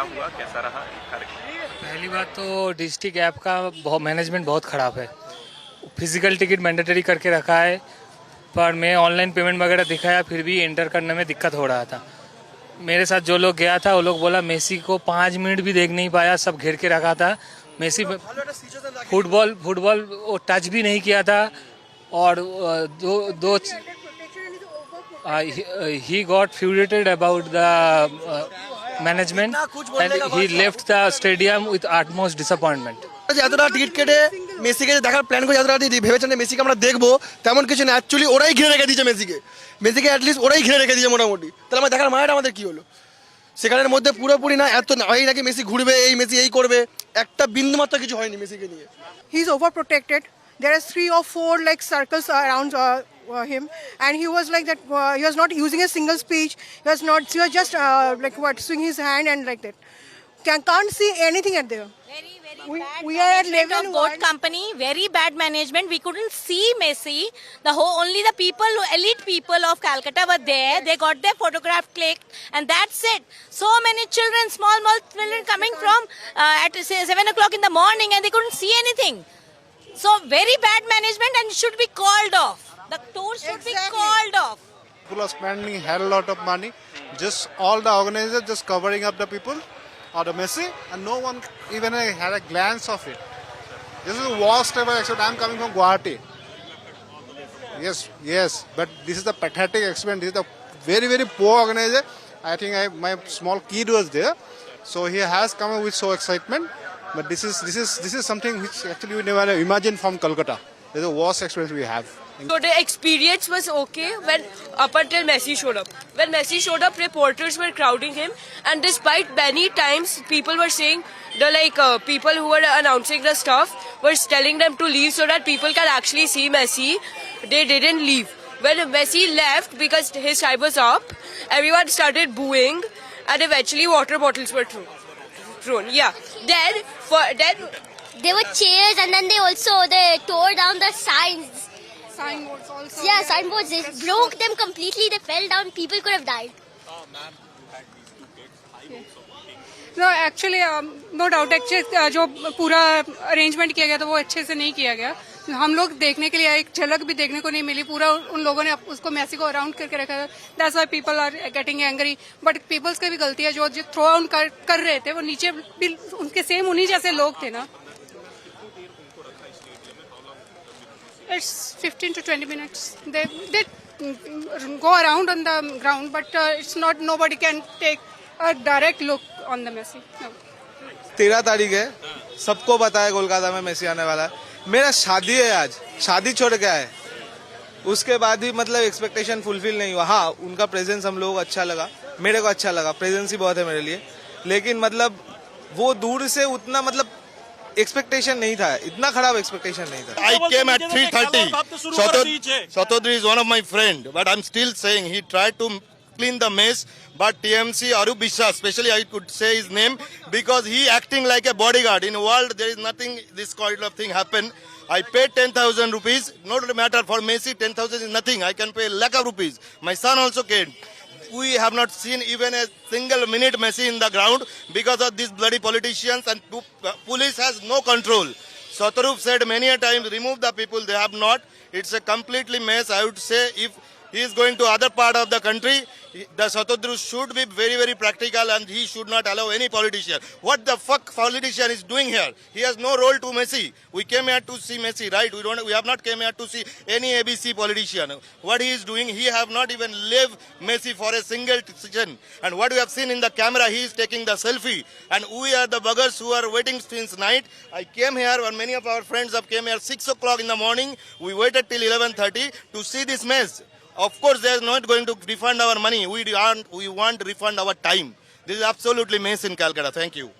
हुआ, कैसा रहा कार्यक्रम? पहली बात तो डिस्ट्रिक्ट ऐप का मैनेजमेंट बहुत ख़राब है। फिजिकल टिकट मैंडेटरी करके रखा है, पर मैं ऑनलाइन पेमेंट वगैरह दिखाया फिर भी एंटर करने में दिक्कत हो रहा था। मेरे साथ जो लोग गया था वो लोग बोला मेसी को 5 मिनट भी देख नहीं पाया, सब घेर के रखा था। मेसी फुटबॉल वो टच भी नहीं किया था। और दो he got furiated about the management and he left the stadium with utmost disappointment. এতটা টিকিট কেটে মেসিকে দেখার প্ল্যান করে এতটা ভেবেছেন যে মেসিকে আমরা দেখবো, তেমন কিছু না। অ্যাকচুয়ালি ওরাই ঘিরে রেখে দিয়েছে মেসিকে অ্যাটলিস্ট ওরাই ঘিরে রেখে দিয়েছে মোটামুটি। তাহলে আমার দেখার মানেটা আমাদের কি হলো? সেখানের মধ্যে পুরোপুরি না এত এই নাকি মেসি ঘুরবে, এই মেসি এই করবে, একটা বিন্দু মাত্র কিছু হয়নি মেসিকে নিয়ে। He is overprotected. There are 3 or 4 like circles around him, and he was like that. He was not using a single speech. He was just like swing his hand and like that. Can't see anything at there. Very We bad are at management level of boat 1. company. Very bad management. We couldn't see Messi. Only the people, elite people of Calcutta were there. They got their photograph clicked, and that's it. So many children, small children coming from at 7 o'clock in the morning, and they couldn't see anything. So very bad management, and should be called off. The tour should be called off. People are spending a hell lot of money. Just all the organizers just covering up the people or the Messi, and no one even had a glance of it. This is the worst ever. Except I'm coming from Guwahati. Yes, but this is the pathetic experiment. This is the very, very poor organizer. I think my small kid was there, so he has come up with so excitement. But this is something which actually we never imagined from Kolkata. This is the worst experience we have. So the experience was okay when up until Messi showed up. When Messi showed up, reporters were crowding him, and despite many times people were saying people who were announcing the stuff were telling them to leave so that people can actually see Messi, they didn't leave. When Messi left because his time was up, everyone started booing, and eventually water bottles were thrown. Yeah. Then there were chairs, and then they tore down the signs. Signboards also. Yeah, signboards. They broke them completely. They fell down. People could have died. No, actually, no doubt. Actually, जो पूरा arrangement किया गया था वो अच्छे से नहीं किया गया। हम लोग देखने के लिए एक झलक भी देखने को नहीं मिली। पूरा उन लोगों ने उसको मेसी को अराउंड करके रखा था। That's why people are getting angry. But people's की भी गलती है, जो थ्रो आउट कर रहे थे वो नीचे भी उनके सेम उन्हीं जैसे लोग थे ना। It's 15 to 20 minutes. They go around on the ground, but it's not. Nobody can take a direct look on the Messi. No. 13 तारीख है, सबको पता है कोलकाता में मेसी आने वाला है। मेरा शादी है आज, शादी छोड़ के आए, उसके बाद भी मतलब एक्सपेक्टेशन फुलफिल नहीं हुआ। हाँ, उनका प्रेजेंस हम लोग अच्छा लगा, मेरे को अच्छा लगा, प्रेजेंस ही बहुत है मेरे लिए। लेकिन मतलब वो दूर से उतना मतलब एक्सपेक्टेशन नहीं था, इतना खराब एक्सपेक्टेशन नहीं था। I came at 3:30. Sotodri is one of my friend, but I'm still saying he tried to clean the mess. But TMC Arup Biswas, especially I could say his name because he acting like a bodyguard. In the world there is nothing this kind of thing happen. I paid 10,000 rupees. Not matter for Messi, 10,000 is nothing. I can pay lakh of rupees. My son also came. We have not seen even a single minute Messi in the ground because of these bloody politicians, and police has no control. Sotarup said many a times, remove the people. They have not. It's a completely mess. I would say if he is going to other part of the country, the Sotodru should be very, very practical, and he should not allow any politician. What the fuck politician is doing here? He has no role to Messi. We came here to see Messi, right? We have not came here to see any ABC politician. What he is doing, he have not even left Messi for a single season. And what we have seen in the camera, he is taking the selfie. And we are the buggers who are waiting since night. I came here, and many of our friends have came here 6 o'clock in the morning. We waited till 11:30 to see this mess. Of course, they are not going to refund our money. We want refund our time. This is absolutely mess in Calcutta. Thank you.